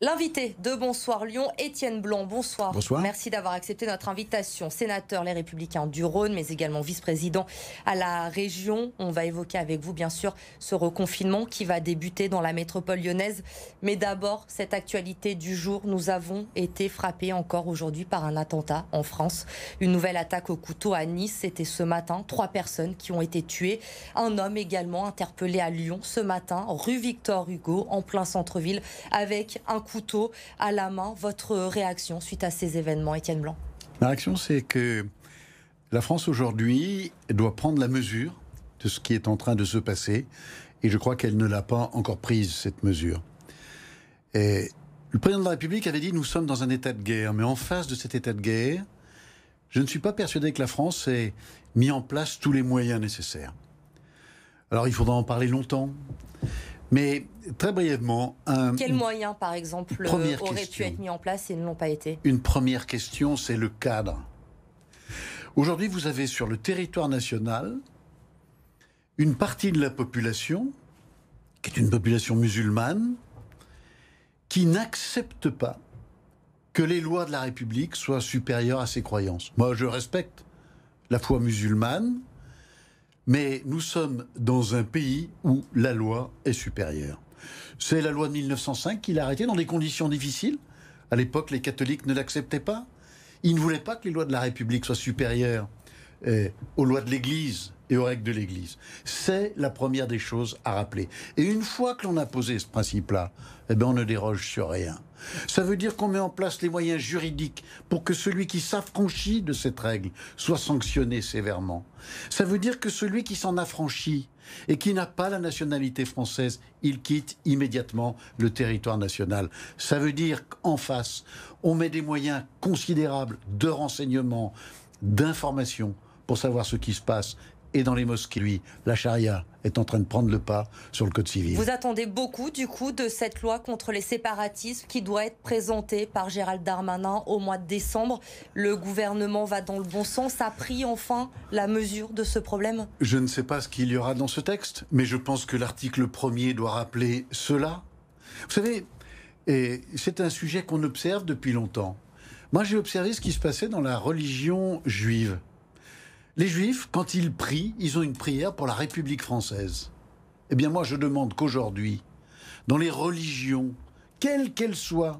L'invité de Bonsoir Lyon, Étienne Blanc. Bonsoir. Bonsoir. Merci d'avoir accepté notre invitation. Sénateur Les Républicains du Rhône, mais également vice-président à la région. On va évoquer avec vous, bien sûr, ce reconfinement qui va débuter dans la métropole lyonnaise. Mais d'abord, cette actualité du jour. Nous avons été frappés encore aujourd'hui par un attentat en France. Une nouvelle attaque au couteau à Nice. C'était ce matin. 3 personnes qui ont été tuées. Un homme également interpellé à Lyon ce matin, rue Victor Hugo, en plein centre-ville, avec un couteau à la main. Votre réaction suite à ces événements, Étienne Blanc? Ma réaction, c'est que la France aujourd'hui doit prendre la mesure de ce qui est en train de se passer, et je crois qu'elle ne l'a pas encore prise, cette mesure. Et le président de la République avait dit: nous sommes dans un état de guerre, mais en face de cet état de guerre, je ne suis pas persuadé que la France ait mis en place tous les moyens nécessaires. Alors il faudra en parler longtemps. Mais très brièvement... Quels moyens, par exemple, auraient pu être mis en place et ne l'ont pas été? Une première question, c'est le cadre. Aujourd'hui, vous avez sur le territoire national une partie de la population, qui est une population musulmane, qui n'accepte pas que les lois de la République soient supérieures à ses croyances. Moi, je respecte la foi musulmane, mais nous sommes dans un pays où la loi est supérieure. C'est la loi de 1905 qui l'a arrêtée dans des conditions difficiles. À l'époque, les catholiques ne l'acceptaient pas. Ils ne voulaient pas que les lois de la République soient supérieures aux lois de l'Église et aux règles de l'Église. C'est la première des choses à rappeler. Et une fois que l'on a posé ce principe-là, eh bien, on ne déroge sur rien. Ça veut dire qu'on met en place les moyens juridiques pour que celui qui s'affranchit de cette règle soit sanctionné sévèrement. Ça veut dire que celui qui s'en affranchit et qui n'a pas la nationalité française, il quitte immédiatement le territoire national. Ça veut dire qu'en face, on met des moyens considérables de renseignement, d'information pour savoir ce qui se passe. Et dans les mosquées, lui, la charia est en train de prendre le pas sur le code civil. Vous attendez beaucoup, du coup, de cette loi contre les séparatismes qui doit être présentée par Gérald Darmanin au mois de décembre. Le gouvernement va dans le bon sens, a pris enfin la mesure de ce problème? Je ne sais pas ce qu'il y aura dans ce texte, mais je pense que l'article 1er doit rappeler cela. Vous savez, c'est un sujet qu'on observe depuis longtemps. Moi, j'ai observé ce qui se passait dans la religion juive. Les Juifs, quand ils prient, ils ont une prière pour la République française. Eh bien, moi, je demande qu'aujourd'hui, dans les religions, quelles qu'elles soient,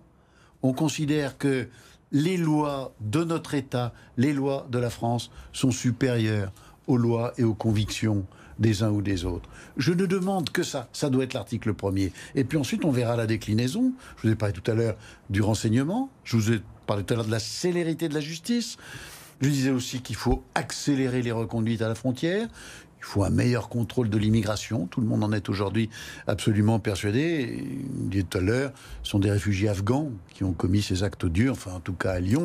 on considère que les lois de notre État, les lois de la France, sont supérieures aux lois et aux convictions des uns ou des autres. Je ne demande que ça. Ça doit être l'article 1er. Et puis ensuite, on verra la déclinaison. Je vous ai parlé tout à l'heure du renseignement. Je vous ai parlé tout à l'heure de la célérité de la justice. Je disais aussi qu'il faut accélérer les reconduites à la frontière. Il faut un meilleur contrôle de l'immigration. Tout le monde en est aujourd'hui absolument persuadé. Il dit tout à l'heure, ce sont des réfugiés afghans qui ont commis ces actes durs, enfin en tout cas à Lyon.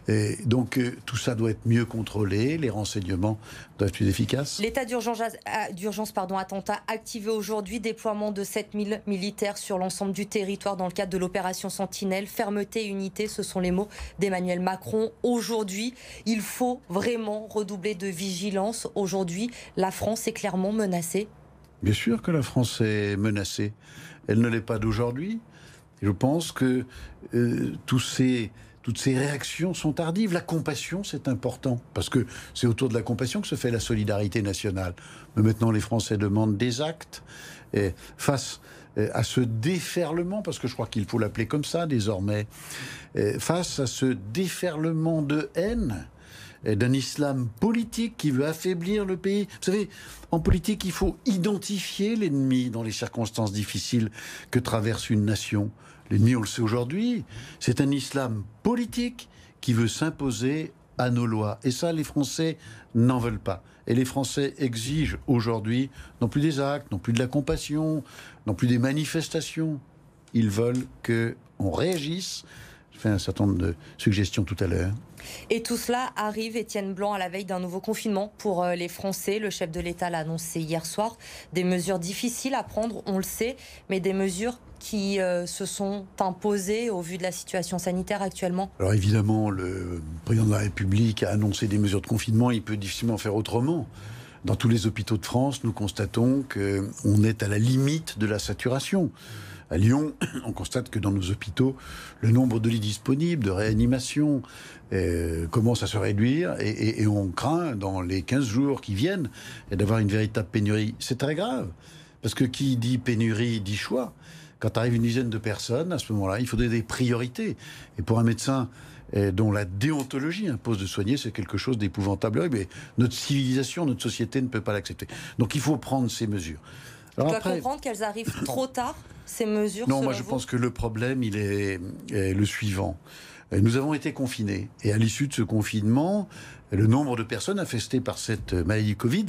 Et donc tout ça doit être mieux contrôlé, les renseignements doivent être plus efficaces. L'état d'urgence, attentat activé aujourd'hui, déploiement de 7000 militaires sur l'ensemble du territoire dans le cadre de l'opération Sentinelle. Fermeté et unité, ce sont les mots d'Emmanuel Macron. Aujourd'hui, il faut vraiment redoubler de vigilance. Aujourd'hui, la France est clairement menacée. Bien sûr que la France est menacée. Elle ne l'est pas d'aujourd'hui. Je pense que toutes ces réactions sont tardives. La compassion, c'est important, parce que c'est autour de la compassion que se fait la solidarité nationale. Mais maintenant, les Français demandent des actes. Et face à ce déferlement, parce que je crois qu'il faut l'appeler comme ça désormais, face à ce déferlement de haine, d'un islam politique qui veut affaiblir le pays. Vous savez, en politique, il faut identifier l'ennemi dans les circonstances difficiles que traverse une nation. L'ennemi, on le sait aujourd'hui, c'est un islam politique qui veut s'imposer à nos lois. Et ça, les Français n'en veulent pas. Et les Français exigent aujourd'hui non plus des actes, non plus de la compassion, non plus des manifestations. Ils veulent qu'on réagisse. Je fais un certain nombre de suggestions tout à l'heure. Et tout cela arrive, Étienne Blanc, à la veille d'un nouveau confinement pour les Français. Le chef de l'État l'a annoncé hier soir. Des mesures difficiles à prendre, on le sait, mais des mesures qui se sont imposées au vu de la situation sanitaire actuellement. Alors évidemment, le président de la République a annoncé des mesures de confinement. Il peut difficilement faire autrement. Dans tous les hôpitaux de France, nous constatons qu'on est à la limite de la saturation. À Lyon, on constate que dans nos hôpitaux, le nombre de lits disponibles, de réanimation, commence à se réduire et on craint, dans les 15 jours qui viennent, d'avoir une véritable pénurie. C'est très grave, parce que qui dit pénurie dit choix. Quand arrive une dizaine de personnes, à ce moment-là, il faut donner des priorités. Et pour un médecin dont la déontologie impose de soigner, c'est quelque chose d'épouvantable. Mais notre civilisation, notre société ne peut pas l'accepter. Donc il faut prendre ces mesures. Alors on doit comprendre qu'elles arrivent trop tard, ces mesures. Non, moi je pense que le problème, il est le suivant. Nous avons été confinés. Et à l'issue de ce confinement, le nombre de personnes infestées par cette maladie Covid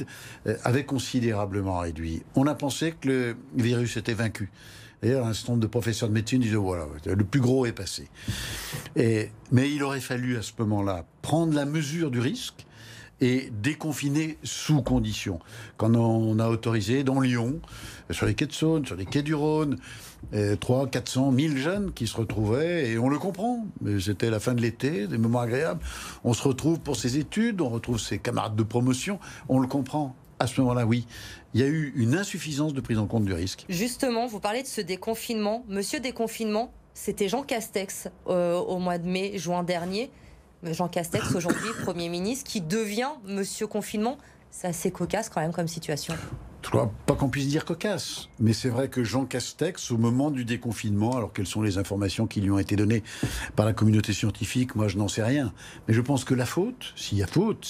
avait considérablement réduit. On a pensé que le virus était vaincu. D'ailleurs, un certain nombre de professeurs de médecine disaient voilà, le plus gros est passé. Mais il aurait fallu à ce moment-là prendre la mesure du risque et déconfiner sous conditions. Quand on a autorisé dans Lyon, sur les quais de Saône, sur les quais du Rhône, 300, 400, 1000 jeunes qui se retrouvaient, et on le comprend. C'était la fin de l'été, des moments agréables. On se retrouve pour ses études, on retrouve ses camarades de promotion, on le comprend. À ce moment-là, oui, il y a eu une insuffisance de prise en compte du risque. Justement, vous parlez de ce déconfinement. Monsieur Déconfinement, c'était Jean Castex au mois de mai, juin dernier. Jean Castex, aujourd'hui Premier ministre, qui devient Monsieur Confinement. C'est assez cocasse quand même comme situation. Je ne crois pas qu'on puisse dire cocasse, mais c'est vrai que Jean Castex, au moment du déconfinement, alors quelles sont les informations qui lui ont été données par la communauté scientifique, moi je n'en sais rien. Mais je pense que la faute, s'il y a faute,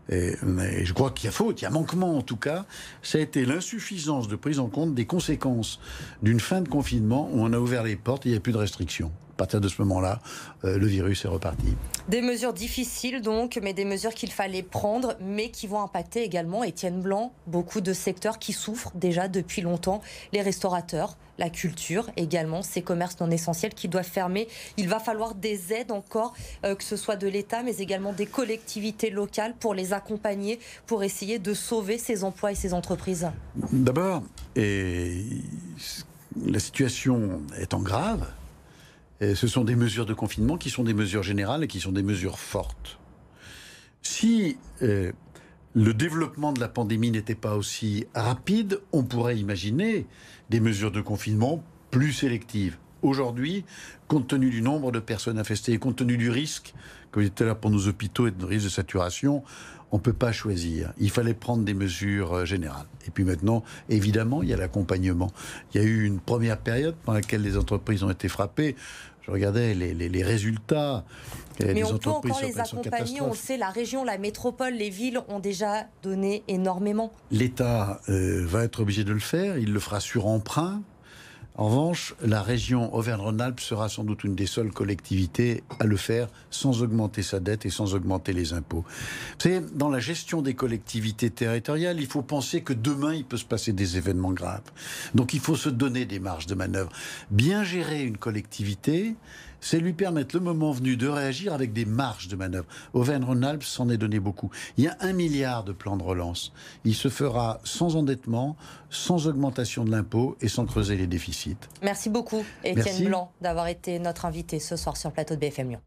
mais je crois qu'il y a faute, il y a manquement en tout cas, ça a été l'insuffisance de prise en compte des conséquences d'une fin de confinement où on a ouvert les portes et il n'y a plus de restrictions. À partir de ce moment-là, le virus est reparti. Des mesures difficiles donc, mais des mesures qu'il fallait prendre, mais qui vont impacter également, Étienne Blanc, beaucoup de secteurs qui souffrent déjà depuis longtemps. Les restaurateurs, la culture également, ces commerces non essentiels qui doivent fermer. Il va falloir des aides encore, que ce soit de l'État, mais également des collectivités locales pour les accompagner, pour essayer de sauver ces emplois et ces entreprises. D'abord, la situation étant grave, ce sont des mesures de confinement qui sont des mesures générales et qui sont des mesures fortes. Si le développement de la pandémie n'était pas aussi rapide, on pourrait imaginer des mesures de confinement plus sélectives. Aujourd'hui, compte tenu du nombre de personnes infestées et compte tenu du risque, comme il était là pour nos hôpitaux et de risque de saturation, on ne peut pas choisir. Il fallait prendre des mesures générales. Et puis maintenant, évidemment, il y a l'accompagnement. Il y a eu une première période pendant laquelle les entreprises ont été frappées. Je regardais les résultats. Mais on peut encore les accompagner. On le sait, la région, la métropole, les villes ont déjà donné énormément. L'État va être obligé de le faire. Il le fera sur emprunt. En revanche, la région Auvergne-Rhône-Alpes sera sans doute une des seules collectivités à le faire sans augmenter sa dette et sans augmenter les impôts. Vous savez, dans la gestion des collectivités territoriales, il faut penser que demain, il peut se passer des événements graves. Donc il faut se donner des marges de manœuvre. Bien gérer une collectivité, c'est lui permettre le moment venu de réagir avec des marges de manœuvre. Auvergne-Rhône-Alpes s'en est donné beaucoup. Il y a 1 milliard de plans de relance. Il se fera sans endettement, sans augmentation de l'impôt et sans creuser les déficits. Merci beaucoup, Étienne Blanc, d'avoir été notre invité ce soir sur le plateau de BFM Lyon.